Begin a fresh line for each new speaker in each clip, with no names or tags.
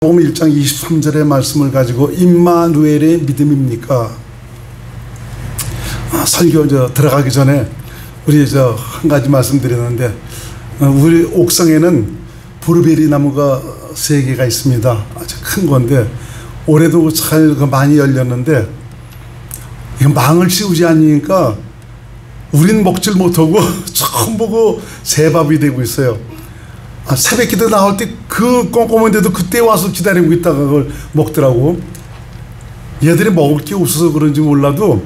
복음 1장 23절의 말씀을 가지고 임마누엘의 믿음입니까? 설교 들어가기 전에 우리 한 가지 말씀드리는데, 우리 옥상에는 브루베리 나무가 3개가 있습니다. 아주 큰 건데 올해도 잘 많이 열렸는데, 망을 씌우지 않으니까 우린 먹질 못하고 처음 보고 새밥이 되고 있어요. 새벽 기도 나올 때 그 꼼꼼한데도 그때 와서 기다리고 있다가 그걸 먹더라고. 얘들이 먹을 게 없어서 그런지 몰라도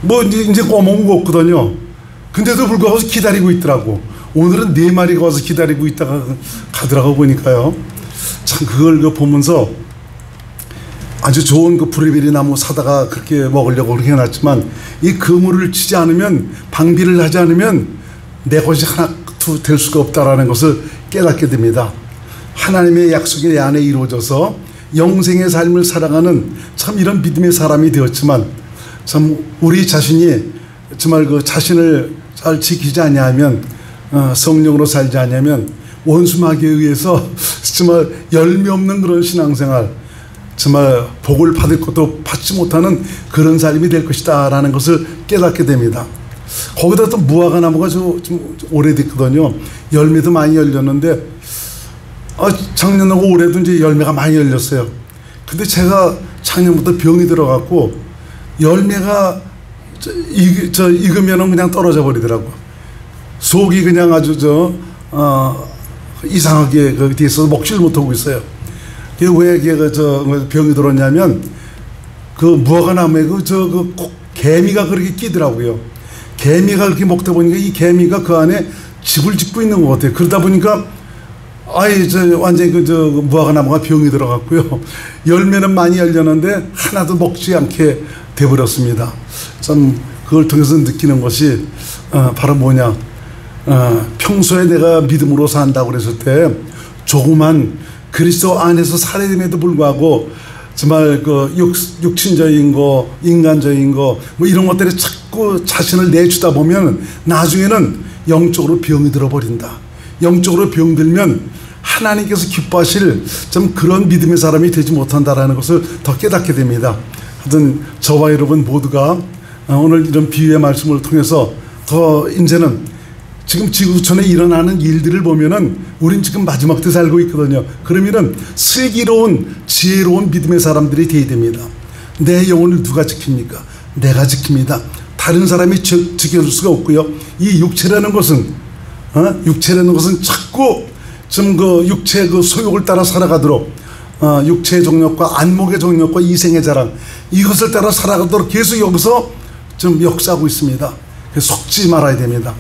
뭐 이제 꼬먹은 거 없거든요. 근데도 불구하고 기다리고 있더라고. 오늘은 4마리가 와서 기다리고 있다가 가더라고. 보니까요, 참 그걸 보면서 아주 좋은 그 브루베리 나무 사다가 그렇게 먹으려고 그렇게 해놨지만, 이 그물을 치지 않으면, 방비를 하지 않으면 내 것이 하나도 될 수가 없다라는 것을 깨닫게 됩니다. 하나님의 약속이 내 안에 이루어져서 영생의 삶을 살아가는 참 이런 믿음의 사람이 되었지만, 참 우리 자신이 정말 그 자신을 잘 지키지 않냐면, 성령으로 살지 않냐면 원수마귀에 의해서 정말 열매 없는 그런 신앙생활, 정말 복을 받을 것도 받지 못하는 그런 삶이 될 것이다 라는 것을 깨닫게 됩니다. 거기다 또 무화과 나무가 좀 오래됐거든요. 열매도 많이 열렸는데 작년하고 올해도 이제 열매가 많이 열렸어요. 근데 제가 작년부터 병이 들어갔고 열매가 익으면은 그냥 떨어져 버리더라고요. 속이 그냥 아주 이상하게 거기 뒤에서 먹지를 못하고 있어요. 왜 병이 들었냐면, 그 무화과 나무에 개미가 그렇게 끼더라고요. 개미가 그렇게 먹다 보니까 이 개미가 그 안에 집을 짓고 있는 것 같아요. 그러다 보니까 완전히 무화과 나무가 병이 들어갔고요. 열매는 많이 열렸는데 하나도 먹지 않게 돼버렸습니다. 참 그걸 통해서 느끼는 것이 바로 뭐냐, 평소에 내가 믿음으로 산다고 그랬을 때 조그만 그리스도 안에서 살아됨에도 불구하고 정말 그 육신적인 거, 인간적인 거, 뭐 이런 것들에 자꾸 자신을 내주다 보면 나중에는 영적으로 병이 들어버린다. 영적으로 병들면 하나님께서 기뻐하실 좀 그런 믿음의 사람이 되지 못한다라는 것을 더 깨닫게 됩니다. 하여튼 저와 여러분 모두가 오늘 이런 비유의 말씀을 통해서 더 이제는 지금 지구촌에 일어나는 일들을 보면은 우린 지금 마지막 때 살고 있거든요. 그러면은 슬기로운 지혜로운 믿음의 사람들이 되어야 됩니다. 내 영혼을 누가 지킵니까? 내가 지킵니다. 다른 사람이 지켜줄 수가 없고요. 이 육체라는 것은 자꾸 좀 그 육체의 그 소욕을 따라 살아가도록, 육체의 정욕과 안목의 정욕과 이생의 자랑, 이것을 따라 살아가도록 계속 여기서 좀 역사하고 있습니다. 속지 말아야 됩니다.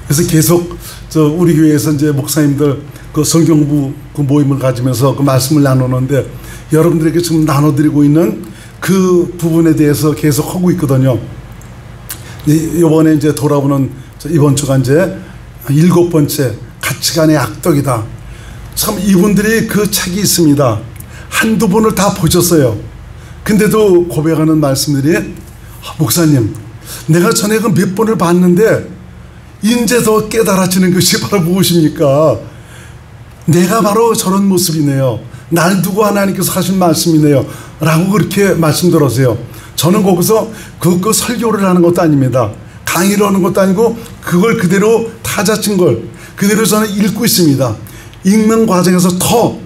그래서 계속 우리 교회에서 이제 목사님들 그 성경부 그 모임을 가지면서 그 말씀을 나누는데, 여러분들에게 지금 나눠드리고 있는 그 부분에 대해서 계속 하고 있거든요. 이번에 이제 돌아오는 이번 주가 이제 7번째 가치관의 악덕이다. 참 이분들이 그 책이 있습니다. 한두 번을 다 보셨어요. 근데도 고백하는 말씀들이, 목사님, 내가 전에 그 몇 번을 봤는데 이제 더 깨달아지는 것이 바로 무엇입니까? 내가 바로 저런 모습이네요. 날 두고 하나님께서 하신 말씀이네요 라고 그렇게 말씀 들었어요. 저는 거기서 그 설교를 하는 것도 아닙니다. 강의를 하는 것도 아니고 그걸 그대로 타자친 걸 그대로 저는 읽고 있습니다. 읽는 과정에서 더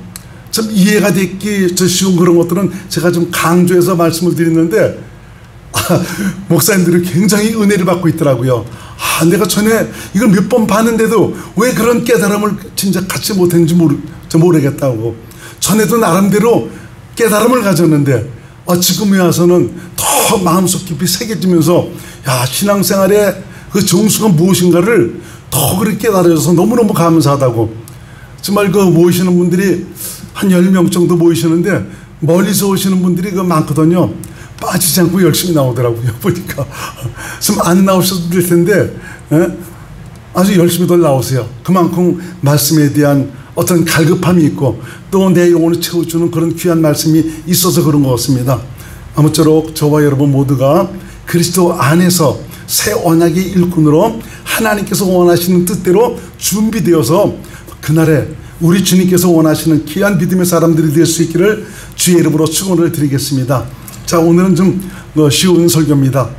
좀 이해가 되기 쉬운 그런 것들은 제가 좀 강조해서 말씀을 드리는데, 목사님들이 굉장히 은혜를 받고 있더라고요. 내가 전에 이걸 몇 번 봤는데도 왜 그런 깨달음을 진짜 갖지 못했는지 모르겠다고. 전에도 나름대로 깨달음을 가졌는데 지금에 와서는 더 마음속 깊이 새겨지면서, 신앙생활의 그 정수가 무엇인가를 더 그렇게 깨달아져서 너무너무 감사하다고. 정말 그 모이시는 분들이 한 10명 정도 모이시는데 멀리서 오시는 분들이 많거든요. 빠지지 않고 열심히 나오더라고요. 보니까 좀 안 나오셔도 될 텐데 아주 열심히들 나오세요. 그만큼 말씀에 대한 어떤 갈급함이 있고 또 내 영혼을 채워주는 그런 귀한 말씀이 있어서 그런 것 같습니다. 아무쪼록 저와 여러분 모두가 그리스도 안에서 새 언약의 일꾼으로 하나님께서 원하시는 뜻대로 준비되어서 그날에 우리 주님께서 원하시는 귀한 믿음의 사람들이 될 수 있기를 주의 이름으로 축원을 드리겠습니다. 자, 오늘은 좀 쉬운 설교입니다.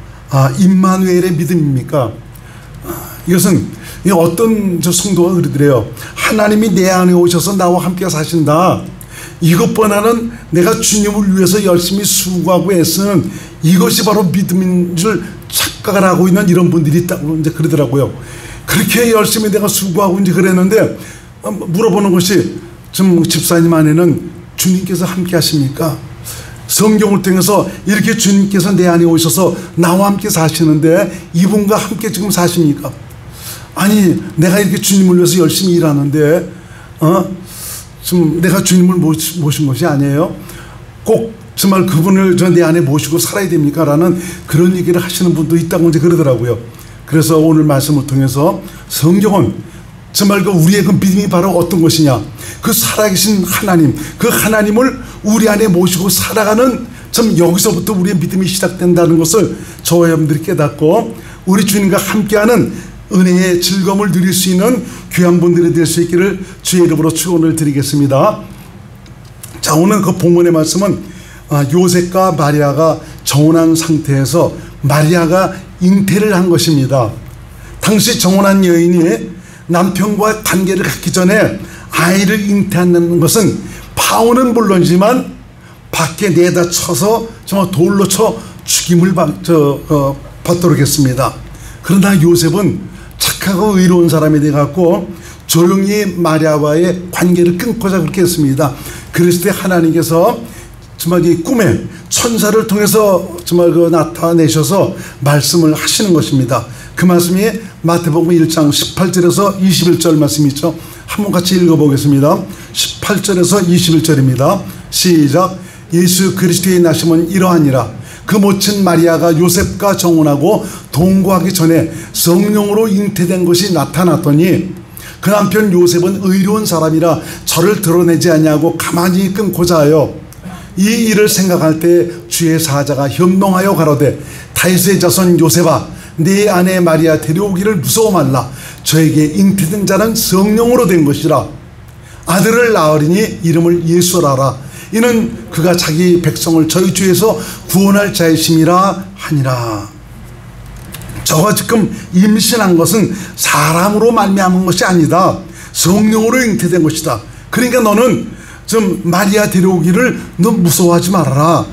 임마누엘의 믿음입니까? 이것은 어떤 성도가 그러더래요. 하나님이 내 안에 오셔서 나와 함께 사신다. 이것보다는 내가 주님을 위해서 열심히 수고하고 애쓰는 이것이 바로 믿음인 줄 착각을 하고 있는 이런 분들이 있다고 이제 그러더라고요. 그렇게 열심히 내가 수고하고 이제 그랬는데 물어보는 것이 좀 집사님 안에는 주님께서 함께 하십니까? 성경을 통해서 이렇게 주님께서 내 안에 오셔서 나와 함께 사시는데 이분과 함께 지금 사십니까? 아니, 내가 이렇게 주님을 위해서 열심히 일하는데 좀 내가 주님을 모신 것이 아니에요. 꼭 정말 그분을 내 안에 모시고 살아야 됩니까? 라는 그런 얘기를 하시는 분도 있다고 이제 그러더라고요. 그래서 오늘 말씀을 통해서 성경은 정말 우리의 그 믿음이 바로 어떤 것이냐, 그 살아계신 하나님, 그 하나님을 우리 안에 모시고 살아가는 참 여기서부터 우리의 믿음이 시작된다는 것을 저와 여러분들이 깨닫고 우리 주님과 함께하는 은혜의 즐거움을 누릴 수 있는 귀한 분들이 될 수 있기를 주의 이름으로 축원을 드리겠습니다. 자, 오늘 그 본문의 말씀은 요셉과 마리아가 정혼한 상태에서 마리아가 잉태를 한 것입니다. 당시 정혼한 여인이 남편과 관계를 갖기 전에 아이를 잉태하는 것은 파혼은 물론이지만 밖에 내다 쳐서 정말 돌로 쳐 죽임을 받도록 했습니다. 그러나 요셉은 착하고 의로운 사람이 되어갖고 조용히 마리아와의 관계를 끊고자 그렇게 했습니다. 그랬을 때 하나님께서 정말 이 꿈에 천사를 통해서 정말 나타내셔서 말씀을 하시는 것입니다. 그 말씀이 마태복음 1장 18절에서 21절 말씀이죠. 한번 같이 읽어보겠습니다. 18절에서 21절입니다. 시작. 예수 그리스도의 나심은 이러하니라. 그 모친 마리아가 요셉과 정혼하고 동거하기 전에 성령으로 잉태된 것이 나타났더니 그 남편 요셉은 의로운 사람이라 저를 드러내지 아니하고 가만히 끊고자 하여 이 일을 생각할 때 주의 사자가 현몽하여 가로되 다윗의 자손 요셉아, 네 아내 마리아 데려오기를 무서워 말라. 저에게 잉태된 자는 성령으로 된 것이라. 아들을 낳으리니 이름을 예수라 하라. 이는 그가 자기 백성을 저희 주에서 구원할 자이심이라 하니라. 저가 지금 임신한 것은 사람으로 말미암은 것이 아니다. 성령으로 잉태된 것이다. 그러니까 너는 좀 마리아 데려오기를 너 무서워하지 말아라.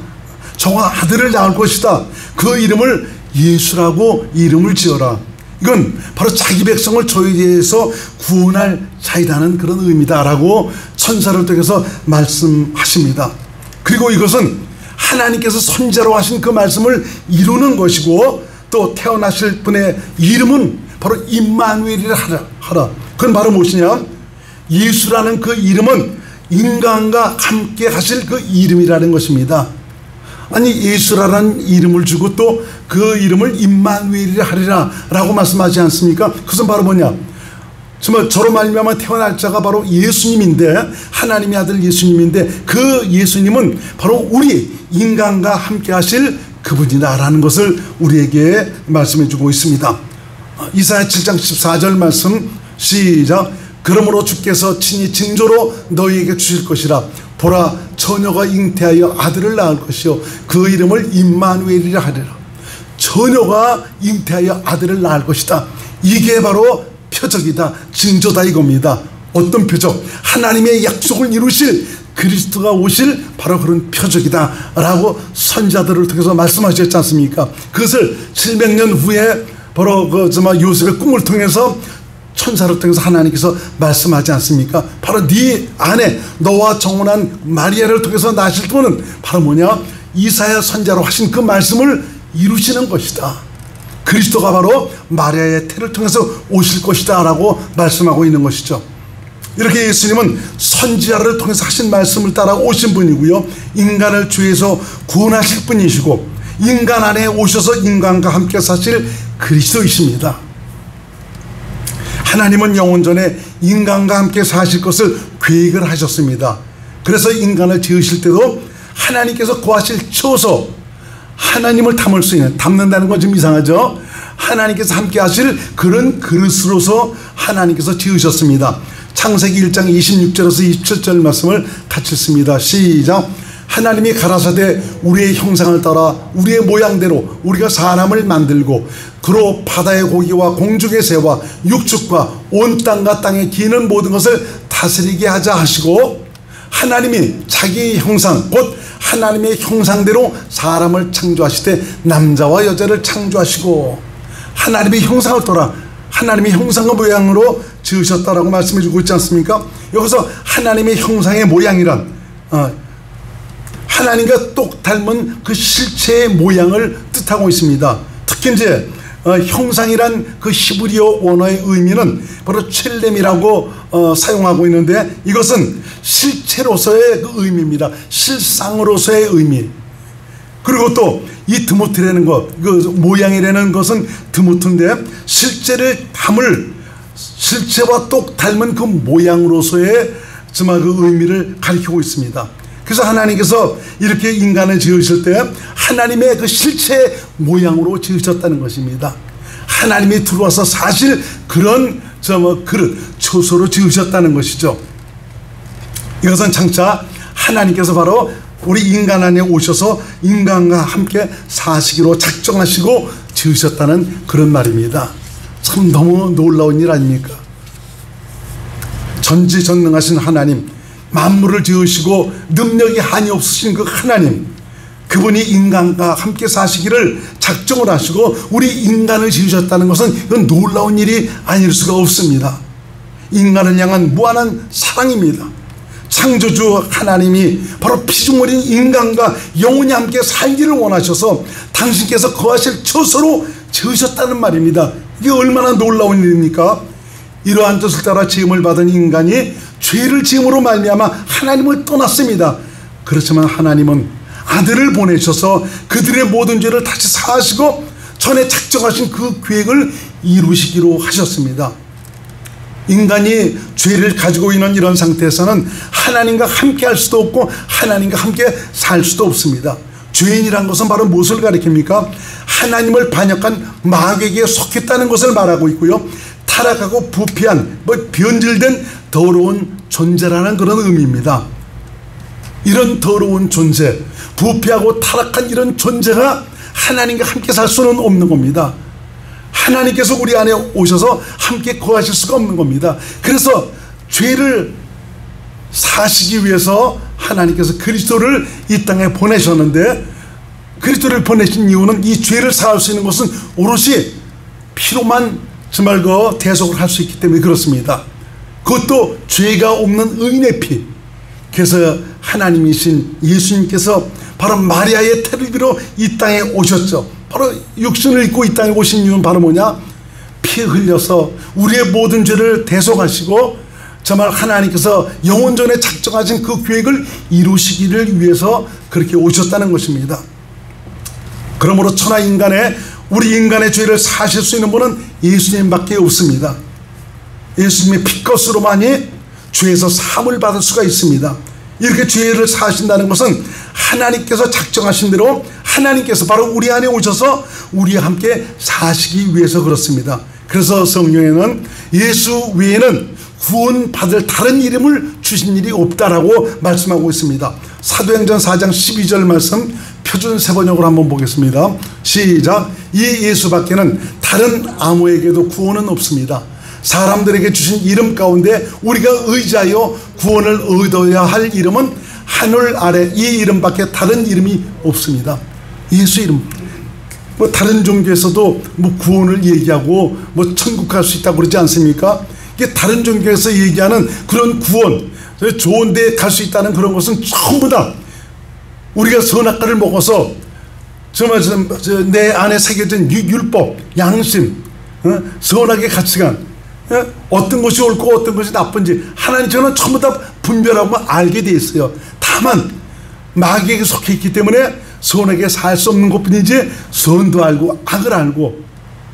저가 아들을 낳을 것이다. 그 이름을 예수라고 이름을 지어라. 이건 바로 자기 백성을 저희에서 구원할 자이라는 그런 의미다라고 천사를 통해서 말씀하십니다. 그리고 이것은 하나님께서 선제로 하신 그 말씀을 이루는 것이고 또 태어나실 분의 이름은 바로 임마누엘이라 하라. 그건 바로 무엇이냐? 예수라는 그 이름은 인간과 함께 하실 그 이름이라는 것입니다. 아니, 예수라는 이름을 주고 또 그 이름을 임마누엘이라 하리라 라고 말씀하지 않습니까? 그것은 바로 뭐냐? 정말 저로 말미암아 태어날 자가 바로 예수님인데, 하나님의 아들 예수님인데, 그 예수님은 바로 우리 인간과 함께 하실 그분이다라는 것을 우리에게 말씀해 주고 있습니다. 이사야 7장 14절 말씀 시작. 그러므로 주께서 친히 징조로 너희에게 주실 것이라. 보라, 처녀가 잉태하여 아들을 낳을 것이요 그 이름을 임마누엘이라 하리라. 처녀가 잉태하여 아들을 낳을 것이다. 이게 바로 표적이다, 징조다 이겁니다. 어떤 표적? 하나님의 약속을 이루실 그리스도가 오실 바로 그런 표적이다 라고 선지자들을 통해서 말씀하셨지 않습니까? 그것을 700년 후에 바로 요셉의 꿈을 통해서 천사를 통해서 하나님께서 말씀하지 않습니까? 바로 네 안에 너와 정혼한 마리아를 통해서 나실 분은 바로 뭐냐? 이사야 선지자로 하신 그 말씀을 이루시는 것이다. 그리스도가 바로 마리아의 태를 통해서 오실 것이다 라고 말씀하고 있는 것이죠. 이렇게 예수님은 선지자를 통해서 하신 말씀을 따라 오신 분이고요, 인간을 죄에서 구원하실 분이시고 인간 안에 오셔서 인간과 함께 사실 그리스도이십니다. 하나님은 영원전에 인간과 함께 사실 것을 계획을 하셨습니다. 그래서 인간을 지으실 때도 하나님께서 구하실 처소, 하나님을 담을 수 있는, 담는다는 건 좀 이상하죠? 하나님께서 함께 하실 그런 그릇으로서 하나님께서 지으셨습니다. 창세기 1장 26절에서 27절 말씀을 같이 읽습니다. 시작. 하나님이 가라사대 우리의 형상을 따라 우리의 모양대로 우리가 사람을 만들고 그로 바다의 고기와 공중의 새와 육축과 온 땅과 땅에 기는 모든 것을 다스리게 하자 하시고, 하나님이 자기의 형상 곧 하나님의 형상대로 사람을 창조하시되 남자와 여자를 창조하시고, 하나님의 형상을 따라 하나님의 형상과 모양으로 지으셨다라고 말씀해 주고 있지 않습니까? 여기서 하나님의 형상의 모양이란 하나님과 똑 닮은 그 실체의 모양을 뜻하고 있습니다. 특히 이제 형상이란 그 히브리어 원어의 의미는 바로 첼렘이라고 사용하고 있는데, 이것은 실체로서의 그 의미입니다. 실상으로서의 의미. 그리고 또 이 드모트라는 것, 그 모양이라는 것은 드모트인데, 실제를 담을 실체와 똑 닮은 그 모양으로서의 정말 그 의미를 가리키고 있습니다. 그래서 하나님께서 이렇게 인간을 지으실 때 하나님의 그 실체 모양으로 지으셨다는 것입니다. 하나님이 들어와서 사실 그런 그릇, 처소로 지으셨다는 것이죠. 이것은 장차 하나님께서 바로 우리 인간 안에 오셔서 인간과 함께 사시기로 작정하시고 지으셨다는 그런 말입니다. 참 너무 놀라운 일 아닙니까? 전지전능하신 하나님, 만물을 지으시고 능력이 한이 없으신 그 하나님, 그분이 인간과 함께 사시기를 작정을 하시고 우리 인간을 지으셨다는 것은 이건 놀라운 일이 아닐 수가 없습니다. 인간을 향한 무한한 사랑입니다. 창조주 하나님이 바로 피조물인 인간과 영원히 함께 살기를 원하셔서 당신께서 거하실 처소로 지으셨다는 말입니다. 이게 얼마나 놀라운 일입니까? 이러한 뜻을 따라 지음을 받은 인간이 죄를 지음으로 말미암아 하나님을 떠났습니다. 그렇지만 하나님은 아들을 보내셔서 그들의 모든 죄를 다시 사하시고 전에 작정하신 그 계획을 이루시기로 하셨습니다. 인간이 죄를 가지고 있는 이런 상태에서는 하나님과 함께 할 수도 없고 하나님과 함께 살 수도 없습니다. 죄인이란 것은 바로 무엇을 가리킵니까? 하나님을 반역한 마귀에게 속했다는 것을 말하고 있고요, 타락하고 부패한 변질된 더러운 존재라는 그런 의미입니다. 이런 더러운 존재, 부패하고 타락한 이런 존재가 하나님과 함께 살 수는 없는 겁니다. 하나님께서 우리 안에 오셔서 함께 거하실 수가 없는 겁니다. 그래서 죄를 사시기 위해서 하나님께서 그리스도를 이 땅에 보내셨는데, 그리스도를 보내신 이유는 이 죄를 사할 수 있는 것은 오롯이 피로만 정말 그 대속을 할 수 있기 때문에 그렇습니다. 그것도 죄가 없는 의인의 피. 그래서 하나님이신 예수님께서 바로 마리아의 태르비로 이 땅에 오셨죠. 바로 육신을 입고 이 땅에 오신 이유는 바로 뭐냐? 피 흘려서 우리의 모든 죄를 대속하시고 정말 하나님께서 영원전에 작정하신 그 계획을 이루시기를 위해서 그렇게 오셨다는 것입니다. 그러므로 천하 인간의 우리 인간의 죄를 사실 수 있는 분은 예수님밖에 없습니다. 예수님의 피값으로만이 죄에서 사함을 받을 수가 있습니다. 이렇게 죄를 사하신다는 것은 하나님께서 작정하신 대로 하나님께서 바로 우리 안에 오셔서 우리와 함께 사시기 위해서 그렇습니다. 그래서 성경에는 예수 외에는 구원받을 다른 이름을 주신 일이 없다라고 말씀하고 있습니다. 사도행전 4장 12절 말씀 표준 세번역으로 한번 보겠습니다. 시작. 이 예수밖에는 다른 아무에게도 구원은 없습니다. 사람들에게 주신 이름 가운데 우리가 의지하여 구원을 얻어야 할 이름은 하늘 아래 이 이름밖에 다른 이름이 없습니다. 예수 이름. 다른 종교에서도 구원을 얘기하고 천국 갈 수 있다고 그러지 않습니까? 이게 다른 종교에서 얘기하는 그런 구원, 좋은 데 갈 수 있다는 그런 것은 전부 다 우리가 선악과를 먹어서 정말 내 안에 새겨진 율법, 양심, 선악의 가치관, 어떤 것이 옳고 어떤 것이 나쁜지 하나님처럼 전부 다 분별하고 알게 돼 있어요. 다만 마귀에게 속해 있기 때문에 선에게 살 수 없는 것뿐이지 선도 알고 악을 알고,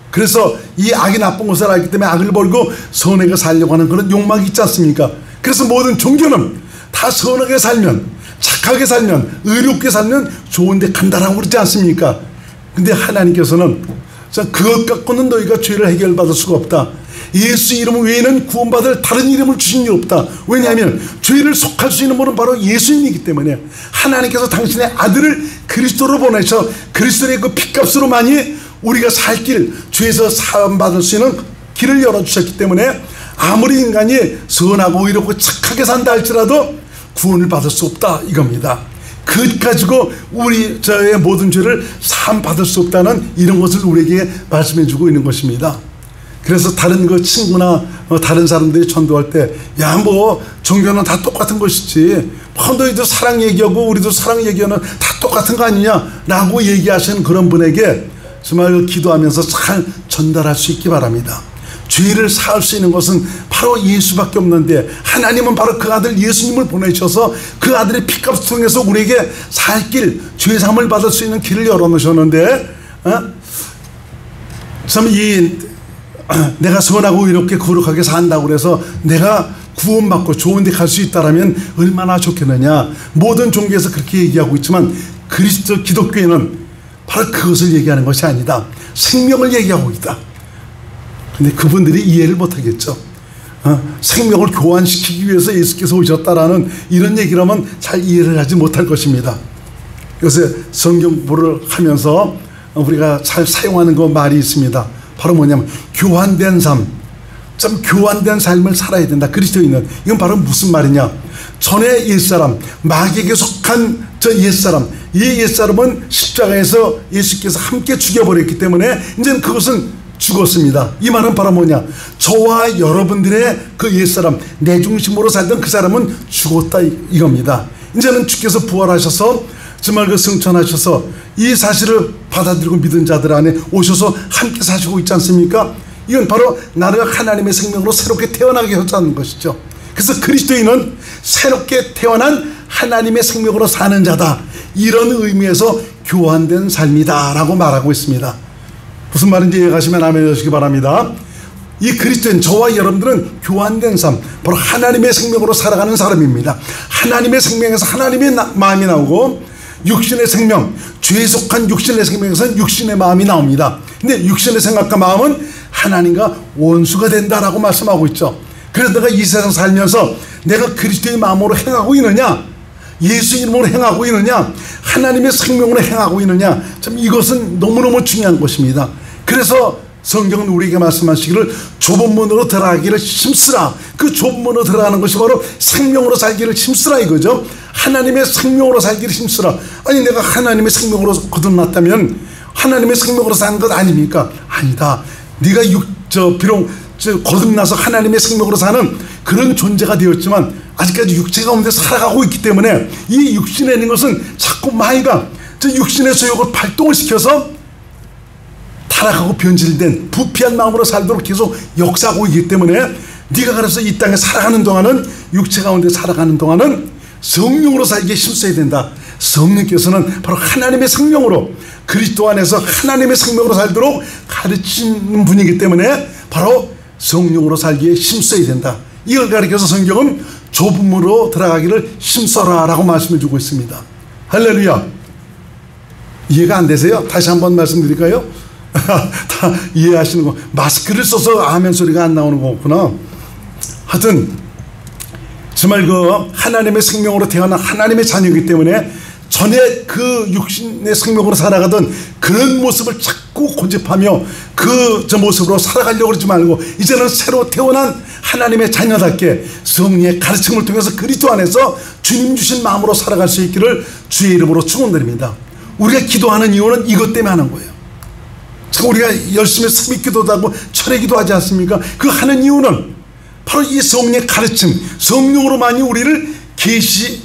그래서 이 악이 나쁜 것을 알기 때문에 악을 버리고 선에게 살려고 하는 그런 욕망이 있지 않습니까? 그래서 모든 종교는 다 선하게 살면, 착하게 살면, 의롭게 살면 좋은 데 간다라고 그러지 않습니까? 근데 하나님께서는 그것 갖고는 너희가 죄를 해결받을 수가 없다. 예수 이름 외에는 구원받을 다른 이름을 주신 일 없다. 왜냐하면 죄를 속할 수 있는 분은 바로 예수님이기 때문에 하나님께서 당신의 아들을 그리스도로 보내셔 그리스도의 그 피값으로만이 우리가 살 길, 죄에서 사함받을 수 있는 길을 열어주셨기 때문에 아무리 인간이 선하고 의롭고 착하게 산다 할지라도 구원을 받을 수 없다 이겁니다. 그것 가지고 우리 저의 모든 죄를 사함 받을 수 없다는 이런 것을 우리에게 말씀해 주고 있는 것입니다. 그래서 다른 그 친구나 다른 사람들이 전도할 때 야 뭐 종교는 다 똑같은 것이지 너희도 사랑 얘기하고 우리도 사랑 얘기하는 다 똑같은 거 아니냐 라고 얘기하시는 그런 분에게 정말 기도하면서 잘 전달할 수 있기 바랍니다. 죄를 사할 수 있는 것은 바로 예수밖에 없는데 하나님은 바로 그 아들 예수님을 보내셔서 그 아들의 피값을 통해서 우리에게 살 길, 죄사함을 받을 수 있는 길을 열어놓으셨는데 참 내가 선하고 의롭게 거룩하게 산다고 그래서 내가 구원받고 좋은 데 갈 수 있다면 얼마나 좋겠느냐. 모든 종교에서 그렇게 얘기하고 있지만 그리스도 기독교에는 바로 그것을 얘기하는 것이 아니다. 생명을 얘기하고 있다. 근데 그분들이 이해를 못하겠죠. 생명을 교환시키기 위해서 예수께서 오셨다라는 이런 얘기를 하면 잘 이해를 하지 못할 것입니다. 요새 성경 공부를 하면서 우리가 잘 사용하는 그 말이 있습니다. 바로 뭐냐면 교환된 삶, 좀 교환된 삶을 살아야 된다. 그리스도인은 이건 바로 무슨 말이냐? 전에 옛사람, 마귀에게 속한 저 옛사람, 이 옛사람은 십자가에서 예수께서 함께 죽여버렸기 때문에 이제는 그것은 죽었습니다. 이 말은 바로 뭐냐? 저와 여러분들의 그 옛사람, 내 중심으로 살던 그 사람은 죽었다 이겁니다. 이제는 주께서 부활하셔서 정말 그 승천하셔서 이 사실을 받아들이고 믿은 자들 안에 오셔서 함께 사시고 있지 않습니까? 이건 바로 나를 하나님의 생명으로 새롭게 태어나게 하자는 것이죠. 그래서 그리스도인은 새롭게 태어난 하나님의 생명으로 사는 자다. 이런 의미에서 교환된 삶이다 라고 말하고 있습니다. 무슨 말인지 이해가시면 아멘 해주시기 바랍니다. 이 그리스도인 저와 여러분들은 교환된 삶, 바로 하나님의 생명으로 살아가는 사람입니다. 하나님의 생명에서 하나님의 마음이 나오고 육신의 생명, 죄에 속한 육신의 생명에서는 육신의 마음이 나옵니다. 근데 육신의 생각과 마음은 하나님과 원수가 된다라고 말씀하고 있죠. 그래서 내가 이 세상 살면서 내가 그리스도의 마음으로 행하고 있느냐, 예수 이름으로 행하고 있느냐, 하나님의 생명으로 행하고 있느냐, 참 이것은 너무너무 중요한 것입니다. 그래서 성경은 우리에게 말씀하시기를 좁은 문으로 들어가기를 힘쓰라. 그 좁은 문으로 들어가는 것이 바로 생명으로 살기를 힘쓰라 이거죠. 하나님의 생명으로 살기를 힘쓰라. 아니 내가 하나님의 생명으로 거듭났다면 하나님의 생명으로 사는 것 아닙니까? 아니다. 네가 비록 거듭나서 하나님의 생명으로 사는 그런 존재가 되었지만 아직까지 육체 가운데 살아가고 있기 때문에 이 육신에 있는 것은 자꾸 마귀가 저 육신의 소욕을 발동을 시켜서 타락하고 변질된 부패한 마음으로 살도록 계속 역사하고 있기 때문에 네가 그래서 이 땅에 살아가는 동안은 육체 가운데 살아가는 동안은 성령으로 살기에 힘써야 된다. 성령께서는 바로 하나님의 생명으로 그리스도 안에서 하나님의 생명으로 살도록 가르치는 분이기 때문에 바로 성령으로 살기에 힘써야 된다. 이걸 가리켜서 성경은 좁은 문으로 들어가기를 힘써라 라고 말씀해 주고 있습니다. 할렐루야. 이해가 안 되세요? 다시 한번 말씀드릴까요? 다 이해하시는 거. 마스크를 써서 아멘 소리가 안 나오는 거구나. 하여튼 정말 그 하나님의 생명으로 태어난 하나님의 자녀이기 때문에 전에 그 육신의 생명으로 살아가던 그런 모습을 자꾸 고집하며 저 모습으로 살아가려고 그러지 말고 이제는 새로 태어난 하나님의 자녀답게 성령의 가르침을 통해서 그리스도 안에서 주님 주신 마음으로 살아갈 수 있기를 주의 이름으로 축원드립니다. 우리가 기도하는 이유는 이것 때문에 하는 거예요. 우리가 열심히 새벽 기도도 하고 철회 기도하지 않습니까? 그 하는 이유는 바로 이 성령의 가르침, 성령으로만이 우리를 계시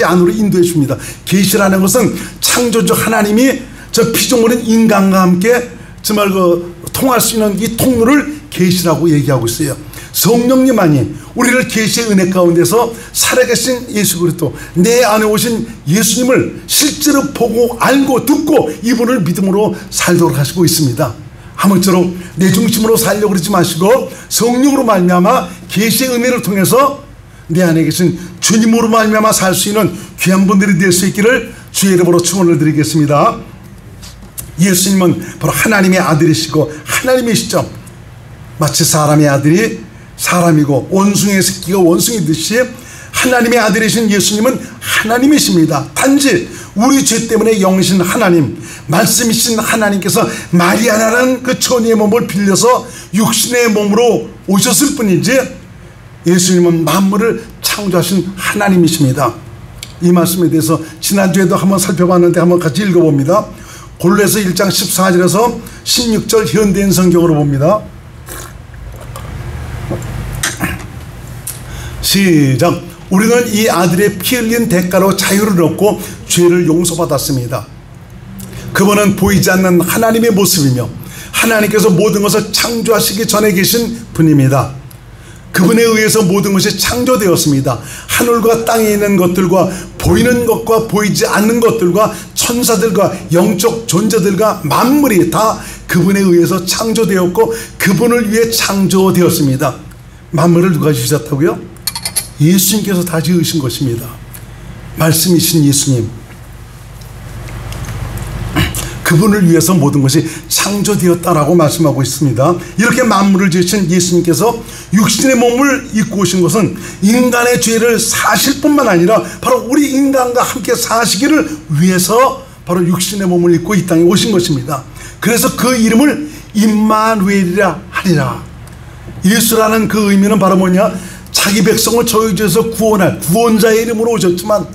안으로 인도해 줍니다. 계시라는 것은 창조주 하나님이 저 피조물인 인간과 함께 정말 통할 수 있는 이 통로를 계시라고 얘기하고 있어요. 성령님만이 우리를 계시의 은혜 가운데서 살아계신 예수 그리스도, 내 안에 오신 예수님을 실제로 보고 알고 듣고 이분을 믿음으로 살도록 하시고 있습니다. 아무쪼록 내 중심으로 살려고 그러지 마시고 성령으로 말미암아 계시의 은혜를 통해서 내 안에 계신 주님으로 말미암아 살 수 있는 귀한 분들이 될 수 있기를 주의 이름으로 축원을 드리겠습니다. 예수님은 바로 하나님의 아들이시고 하나님이시죠. 마치 사람의 아들이 사람이고 원숭이의 새끼가 원숭이듯이 하나님의 아들이신 예수님은 하나님이십니다. 단지 우리 죄 때문에 영이신 하나님, 말씀이신 하나님께서 마리아라는 그 처녀의 몸을 빌려서 육신의 몸으로 오셨을 뿐이지 예수님은 만물을 창조하신 하나님이십니다. 이 말씀에 대해서 지난주에도 한번 살펴봤는데 한번 같이 읽어봅니다. 골로새서 1장 14절에서 16절 현대인 성경으로 봅니다. 시작. 우리는 이 아들의 피 흘린 대가로 자유를 얻고 죄를 용서받았습니다. 그분은 보이지 않는 하나님의 모습이며 하나님께서 모든 것을 창조하시기 전에 계신 분입니다. 그분에 의해서 모든 것이 창조되었습니다. 하늘과 땅에 있는 것들과 보이는 것과 보이지 않는 것들과 천사들과 영적 존재들과 만물이 다 그분에 의해서 창조되었고 그분을 위해 창조되었습니다. 만물을 누가 지으셨다고요? 예수님께서 다 지으신 것입니다. 말씀이신 예수님, 그분을 위해서 모든 것이 창조되었다라고 말씀하고 있습니다. 이렇게 만물을 지으신 예수님께서 육신의 몸을 입고 오신 것은 인간의 죄를 사실 뿐만 아니라 바로 우리 인간과 함께 사시기를 위해서 바로 육신의 몸을 입고 이 땅에 오신 것입니다. 그래서 그 이름을 임마누엘이라 하리라. 예수라는 그 의미는 바로 뭐냐? 자기 백성을 저주에서 구원할 구원자의 이름으로 오셨지만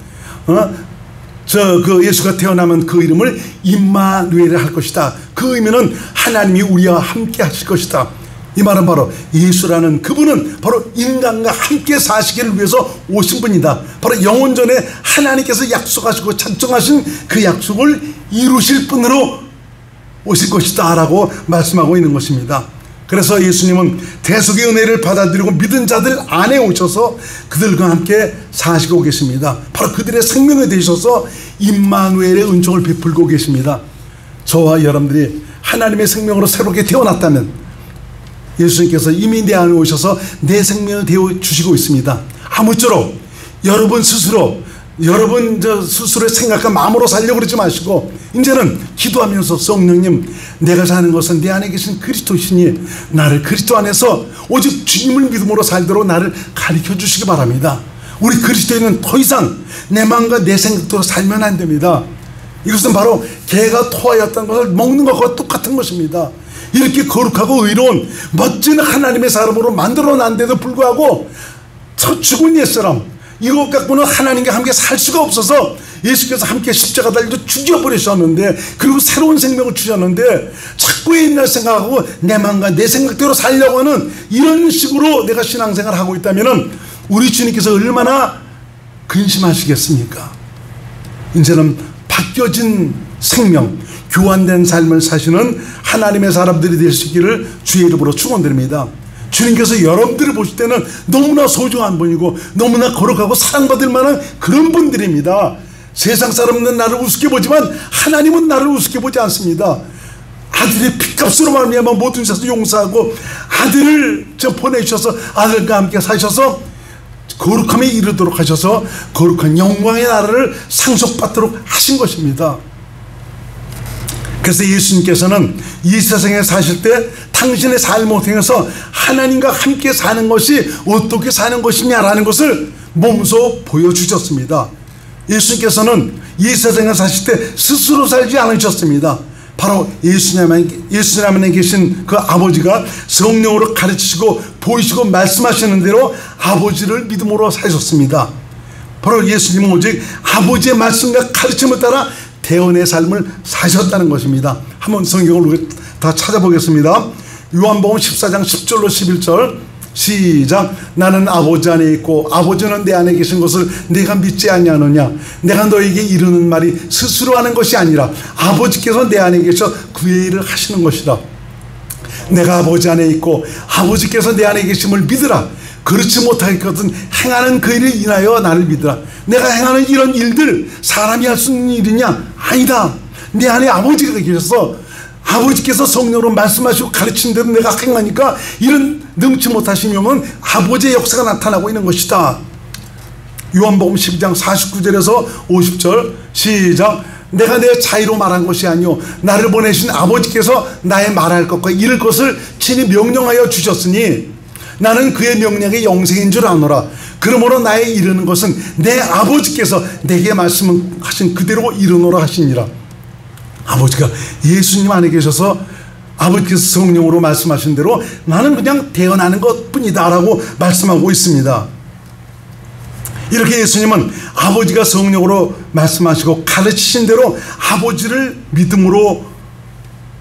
예수가 태어나면 그 이름을 임마누엘을 할 것이다. 그 의미는 하나님이 우리와 함께 하실 것이다. 이 말은 바로 예수라는 그분은 바로 인간과 함께 사시기를 위해서 오신 분이다. 바로 영원전에 하나님께서 약속하시고 작정하신 그 약속을 이루실 분으로 오실 것이다 라고 말씀하고 있는 것입니다. 그래서 예수님은 대속의 은혜를 받아들이고 믿은 자들 안에 오셔서 그들과 함께 사시고 계십니다. 바로 그들의 생명이 되셔서 임마누엘의 은총을 베풀고 계십니다. 저와 여러분들이 하나님의 생명으로 새롭게 태어났다면 예수님께서 이미 내 안에 오셔서 내 생명을 되어주시고 있습니다. 아무쪼록 여러분 스스로의 생각과 마음으로 살려고 그러지 마시고 이제는 기도하면서 성령님, 내가 사는 것은 내 안에 계신 그리스도시니 나를 그리스도 안에서 오직 주님을 믿음으로 살도록 나를 가르쳐 주시기 바랍니다. 우리 그리스도인은 더 이상 내 마음과 내 생각대로 살면 안 됩니다. 이것은 바로 개가 토하였던 것을 먹는 것과 똑같은 것입니다. 이렇게 거룩하고 의로운 멋진 하나님의 사람으로 만들어놨는데도 불구하고 죽은 옛사람, 이것 갖고는 하나님과 함께 살 수가 없어서 예수께서 함께 십자가 달려 죽여버리셨는데, 그리고 새로운 생명을 주셨는데 자꾸 옛날 생각하고 내 마음과 내 생각대로 살려고 하는 이런 식으로 내가 신앙생활을 하고 있다면 우리 주님께서 얼마나 근심하시겠습니까? 이제는 바뀌어진 생명, 교환된 삶을 사시는 하나님의 사람들이 되시기를 주의 이름으로 축원드립니다. 주님께서 여러분들을 보실 때는 너무나 소중한 분이고 너무나 거룩하고 사랑받을 만한 그런 분들입니다. 세상 사람들은 나를 우습게 보지만 하나님은 나를 우습게 보지 않습니다. 아들의 피값으로 말미암아 모든 것을 용서하고 아들을 보내주셔서 아들과 함께 사셔서 거룩함에 이르도록 하셔서 거룩한 영광의 나라를 상속받도록 하신 것입니다. 그래서 예수님께서는 이 세상에 사실 때 당신의 삶을 통해서 하나님과 함께 사는 것이 어떻게 사는 것이냐라는 것을 몸소 보여주셨습니다. 예수님께서는 이 세상에 사실 때 스스로 살지 않으셨습니다. 바로 예수님 안에 계신 그 아버지가 성령으로 가르치시고 보이시고 말씀하시는 대로 아버지를 믿음으로 사셨습니다. 바로 예수님은 오직 아버지의 말씀과 가르침을 따라 대언의 삶을 사셨다는 것입니다. 한번 성경을 다 찾아보겠습니다. 요한복음 14장 10절로 11절 시작. 나는 아버지 안에 있고 아버지는 내 안에 계신 것을 내가 믿지 아니하느냐. 내가 너에게 이르는 말이 스스로 하는 것이 아니라 아버지께서 내 안에 계셔 그의 일을 하시는 것이라. 내가 아버지 안에 있고 아버지께서 내 안에 계심을 믿으라. 그렇지 못하겠거든 행하는 그 일을 인하여 나를 믿으라. 내가 행하는 이런 일들 사람이 할 수 있는 일이냐? 아니다. 내 안에 아버지가 계셔서 아버지께서 성령으로 말씀하시고 가르친 대로 내가 행하니까 이런 능치 못하신 영은 아버지의 역사가 나타나고 있는 것이다. 요한복음 12장 49절에서 50절 시작. 내가 내 자의로 말한 것이 아니요 나를 보내신 아버지께서 나의 말할 것과 이를 것을 친히 명령하여 주셨으니 나는 그의 명령이 영생인 줄 아노라. 그러므로 나의 이르는 것은 내 아버지께서 내게 말씀하신 그대로 이르노라 하시니라. 아버지가 예수님 안에 계셔서 아버지께서 성령으로 말씀하신 대로 나는 그냥 태어나는 것뿐이다 라고 말씀하고 있습니다. 이렇게 예수님은 아버지가 성령으로 말씀하시고 가르치신 대로 아버지를 믿음으로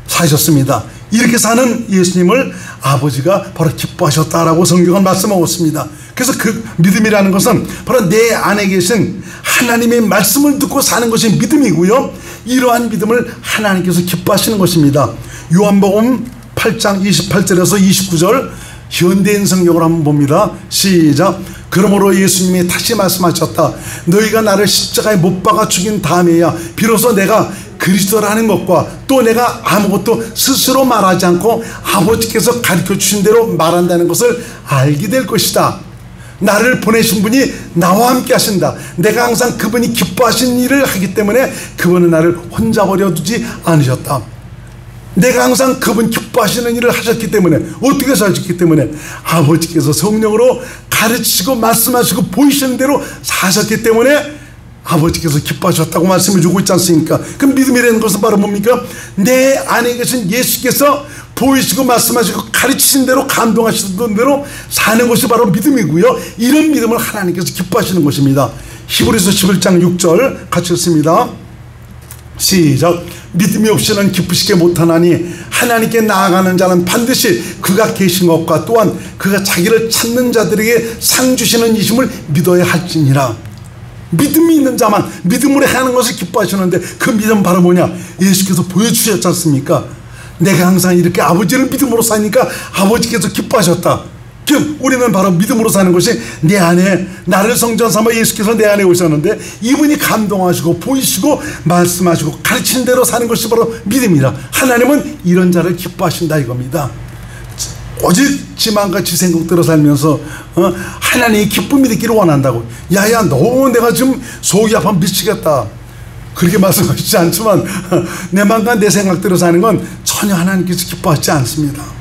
사셨습니다. 이렇게 사는 예수님을 아버지가 바로 기뻐하셨다라고 성경은 말씀하고 있습니다. 그래서 그 믿음이라는 것은 바로 내 안에 계신 하나님의 말씀을 듣고 사는 것이 믿음이고요, 이러한 믿음을 하나님께서 기뻐하시는 것입니다. 요한복음 8장 28절에서 29절 현대인 성경을 한번 봅니다. 시작. 그러므로 예수님이 다시 말씀하셨다. 너희가 나를 십자가에 못 박아 죽인 다음에야 비로소 내가 그리스도라는 것과 또 내가 아무것도 스스로 말하지 않고 아버지께서 가르쳐 주신 대로 말한다는 것을 알게 될 것이다. 나를 보내신 분이 나와 함께 하신다. 내가 항상 그분이 기뻐하신 일을 하기 때문에 그분은 나를 혼자 버려두지 않으셨다. 내가 항상 그분 기뻐하시는 일을 하셨기 때문에, 어떻게 사셨기 때문에 아버지께서 성령으로 가르치시고 말씀하시고 보이시는 대로 사셨기 때문에 아버지께서 기뻐하셨다고 말씀해 주고 있지 않습니까? 그럼 믿음이라는 것은 바로 뭡니까? 내 안에 계신 예수께서 보이시고 말씀하시고 가르치신 대로 감동하시던 대로 사는 것이 바로 믿음이고요, 이런 믿음을 하나님께서 기뻐하시는 것입니다. 히브리서 11장 6절 같이 읽습니다. 시작. 믿음이 없이는 기쁘시게 못하나니 하나님께 나아가는 자는 반드시 그가 계신 것과 또한 그가 자기를 찾는 자들에게 상 주시는 이심을 믿어야 할지니라. 믿음이 있는 자만 믿음으로 하는 것을 기뻐하시는데 그 믿음은 바로 뭐냐? 예수께서 보여주셨지 않습니까? 내가 항상 이렇게 아버지를 믿음으로 사니까 아버지께서 기뻐하셨다. 즉 우리는 바로 믿음으로 사는 것이 내 안에, 나를 성전 삼아 예수께서 내 안에 오셨는데 이분이 감동하시고 보이시고 말씀하시고 가르친 대로 사는 것이 바로 믿음이라. 하나님은 이런 자를 기뻐하신다 이겁니다. 오직 지만같이 생각대로 살면서 하나님의 기쁨이 있기를 원한다고. 야야 너 내가 지금 속이 아파 미치겠다 그렇게 말씀하시지 않지만 내 마음과 내 생각대로 사는 건 전혀 하나님께서 기뻐하지 않습니다.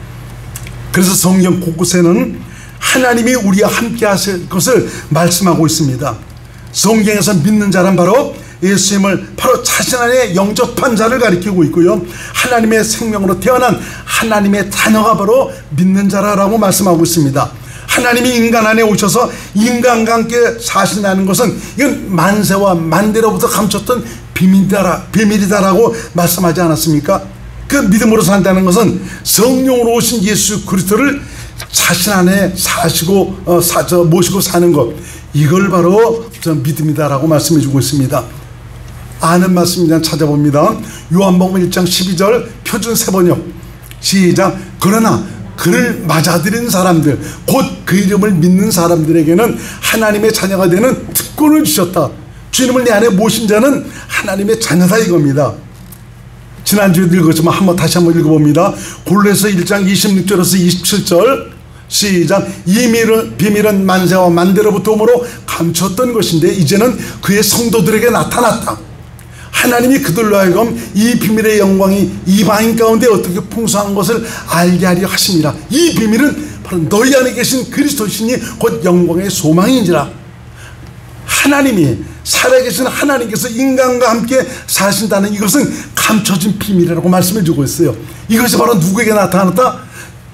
그래서 성경 곳곳에는 하나님이 우리와 함께 하실 것을 말씀하고 있습니다. 성경에서 믿는 자는 바로 예수님을 바로 자신 안에 영접한 자를 가리키고 있고요, 하나님의 생명으로 태어난 하나님의 자녀가 바로 믿는 자라고 말씀하고 있습니다. 하나님이 인간 안에 오셔서 인간과 함께 사신다는 것은 이건 만세와 만대로부터 감췄던 비밀이다라고 말씀하지 않았습니까? 그 믿음으로 산다는 것은 성령으로 오신 예수 그리스도를 자신 안에 사시고 모시고 사는 것, 이걸 바로 믿음이다라고 말씀해 주고 있습니다. 아는 말씀이란 찾아봅니다. 요한복음 1장 12절 표준 세번역 시작. 그러나 그를 맞아들인 사람들, 곧 그 이름을 믿는 사람들에게는 하나님의 자녀가 되는 특권을 주셨다. 주님을 내 안에 모신 자는 하나님의 자녀다 이겁니다. 지난주에 읽었지만 다시 한번 읽어봅니다. 골로새 1장 26절에서 27절 시작. 이 비밀은 만세와 만대로부터 오므로 감췄던 것인데 이제는 그의 성도들에게 나타났다. 하나님이 그들로 하여금 이 비밀의 영광이 이방인 가운데 어떻게 풍성한 것을 알게 하려 하심이라. 이 비밀은 바로 너희 안에 계신 그리스도시니 곧 영광의 소망인지라. 하나님이 살아계신 하나님께서 인간과 함께 사신다는 이것은 감춰진 비밀이라고 말씀해 주고 있어요. 이것이 바로 누구에게 나타났다?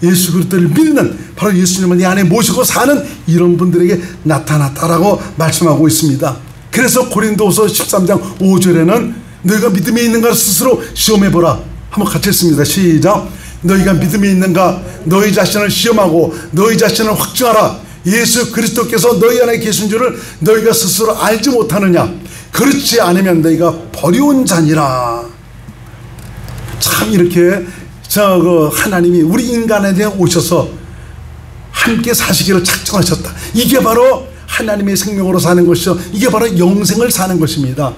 예수 그리스도를 믿는 바로 예수님을 내 안에 모시고 사는 이런 분들에게 나타났다라고 말씀하고 있습니다. 그래서 고린도후서 13장 5절에는 너희가 믿음이 있는가 스스로 시험해보라 한번 같이 했습니다. 시작. 너희가 믿음이 있는가 너희 자신을 시험하고 너희 자신을 확증하라. 예수 그리스도께서 너희 안에 계신 줄을 너희가 스스로 알지 못하느냐. 그렇지 않으면 너희가 버려온 자니라. 참 이렇게 하나님이 우리 인간에 오셔서 함께 사시기를 작정하셨다. 이게 바로 하나님의 생명으로 사는 것이죠. 이게 바로 영생을 사는 것입니다.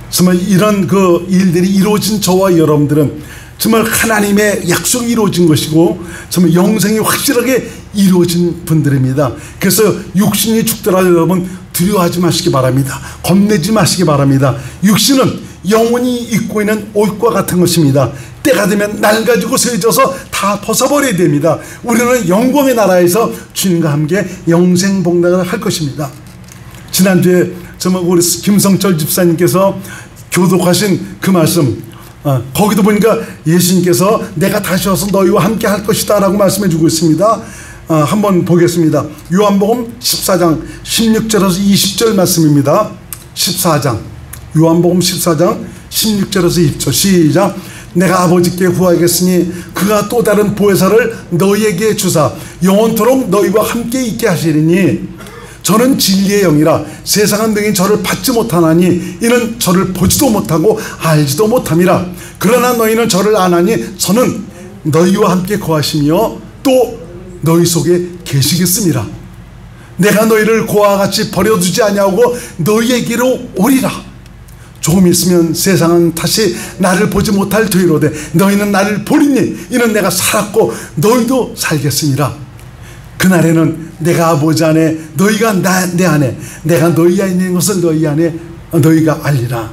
정말 이런 일들이 이루어진 저와 여러분들은 정말 하나님의 약속이 이루어진 것이고 정말 영생이 확실하게 이루어진 분들입니다. 그래서 육신이 죽더라도 여러분 두려워하지 마시기 바랍니다. 겁내지 마시기 바랍니다. 육신은 영혼이 입고 있는 옷과 같은 것입니다. 때가 되면 낡아지고 세져서 다 벗어버려야 됩니다. 우리는 영광의 나라에서 주님과 함께 영생복락을 할 것입니다. 지난주에 우리 김성철 집사님께서 교독하신 그 말씀, 거기도 보니까 예수님께서 내가 다시 와서 너희와 함께 할 것이다 라고 말씀해 주고 있습니다. 한번 보겠습니다. 요한복음 14장 16절에서 20절 말씀입니다. 14장 요한복음 14장 16절에서 20절 시작. 내가 아버지께 구하겠으니 그가 또 다른 보혜사를 너희에게 주사 영원토록 너희와 함께 있게 하시리니 저는 진리의 영이라 세상은 능히 저를 받지 못하나니 이는 저를 보지도 못하고 알지도 못함이라. 그러나 너희는 저를 아나니 저는 너희와 함께 거하시며 또 너희 속에 계시겠습니다. 내가 너희를 고아와 같이 버려두지 아니하고 너희에게로 오리라. 조금 있으면 세상은 다시 나를 보지 못할 터이로되 너희는 나를 보리니 이는 내가 살았고 너희도 살겠습니다. 그날에는 내가 아버지 안에 너희가 내 안에 내가 너희 안에 있는 것을 너희 안에 너희가 알리라.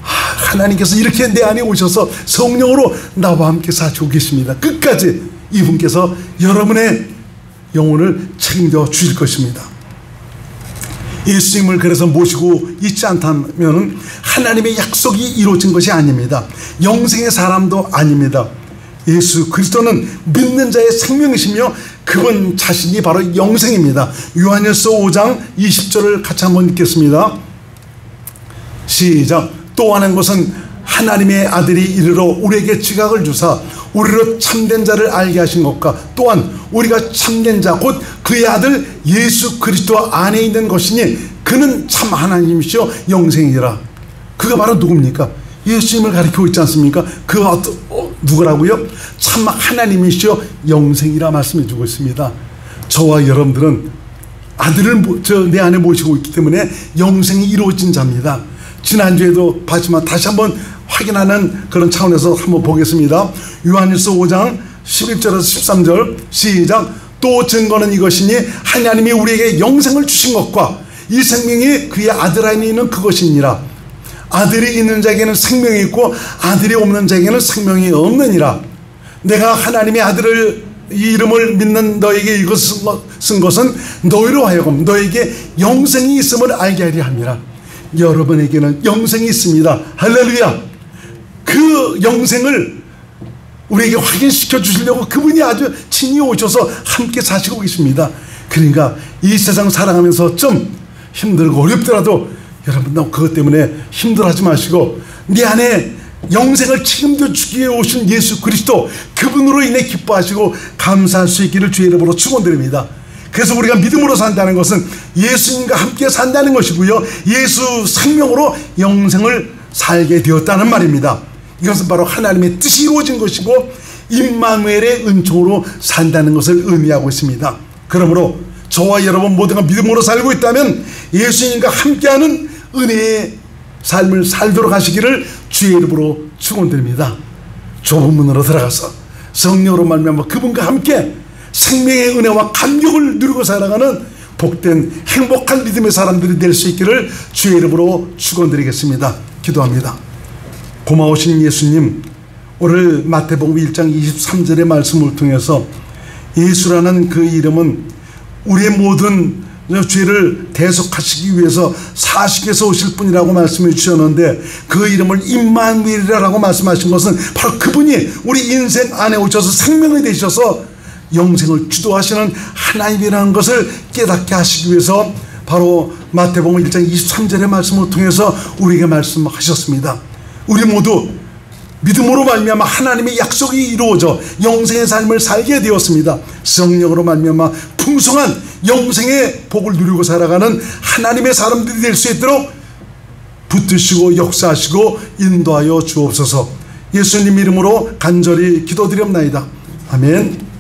하나님께서 이렇게 내 안에 오셔서 성령으로 나와 함께 사시고 계십니다. 끝까지 이분께서 여러분의 영혼을 책임져 주실 것입니다. 예수님을 그래서 모시고 있지 않다면 하나님의 약속이 이루어진 것이 아닙니다. 영생의 사람도 아닙니다. 예수 그리스도는 믿는 자의 생명이시며 그분 자신이 바로 영생입니다. 요한일서 5장 20절을 같이 한번 읽겠습니다. 시작. 또 하는 것은 하나님의 아들이 이르러 우리에게 지각을 주사 우리로 참된 자를 알게 하신 것과 또한 우리가 참된 자 곧 그의 아들 예수 그리스도 안에 있는 것이니 그는 참 하나님이시여 영생이라. 그가 바로 누굽니까? 예수님을 가리키고 있지 않습니까? 그가 누구라고요? 참 하나님이시여 영생이라 말씀해 주고 있습니다. 저와 여러분들은 아들을 내 안에 모시고 있기 때문에 영생이 이루어진 자입니다. 지난주에도 봤지만 다시 한번 확인하는 그런 차원에서 한번 보겠습니다. 요한일서 5장 11절에서 13절 시작. 또 증거는 이것이니 하나님이 우리에게 영생을 주신 것과 이 생명이 그의 아들 안에 있는 그것이니라. 아들이 있는 자에게는 생명이 있고 아들이 없는 자에게는 생명이 없느니라. 내가 하나님의 아들을 이 이름을 믿는 너에게 이것을 쓴 것은 너희로 하여금 너에게 영생이 있음을 알게 하려 함이라. 여러분에게는 영생이 있습니다. 할렐루야. 그 영생을 우리에게 확인시켜 주시려고 그분이 아주 친히 오셔서 함께 사시고 계십니다. 그러니까 이 세상 살아가면서 좀 힘들고 어렵더라도 여러분 그것 때문에 힘들어하지 마시고 네 안에 영생을 책임져 주기 위해 오신 예수 그리스도 그분으로 인해 기뻐하시고 감사할 수 있기를 주의 이름으로 축원드립니다. 그래서 우리가 믿음으로 산다는 것은 예수님과 함께 산다는 것이고요, 예수 생명으로 영생을 살게 되었다는 말입니다. 이것은 바로 하나님의 뜻이 이루어진 것이고 임마누엘의 은총으로 산다는 것을 의미하고 있습니다. 그러므로 저와 여러분 모두가 믿음으로 살고 있다면 예수님과 함께하는 은혜의 삶을 살도록 하시기를 주의 이름으로 축원드립니다. 좁은 문으로 들어가서 성령으로 말미암아 그분과 함께 생명의 은혜와 감격을 누리고 살아가는 복된 행복한 믿음의 사람들이 될 수 있기를 주의 이름으로 축원드리겠습니다. 기도합니다. 고마우신 예수님, 오늘 마태복음 1장 23절의 말씀을 통해서 예수라는 그 이름은 우리의 모든 죄를 대속하시기 위해서 사식에서 오실 분이라고 말씀해 주셨는데 그 이름을 임마누엘이라고 말씀하신 것은 바로 그분이 우리 인생 안에 오셔서 생명이 되셔서 영생을 주도하시는 하나님이라는 것을 깨닫게 하시기 위해서 바로 마태복음 1장 23절의 말씀을 통해서 우리에게 말씀하셨습니다. 우리 모두 믿음으로 말미암아 하나님의 약속이 이루어져 영생의 삶을 살게 되었습니다. 성령으로 말미암아 풍성한 영생의 복을 누리고 살아가는 하나님의 사람들이 될 수 있도록 붙드시고 역사하시고 인도하여 주옵소서. 예수님 이름으로 간절히 기도드립나이다. 아멘.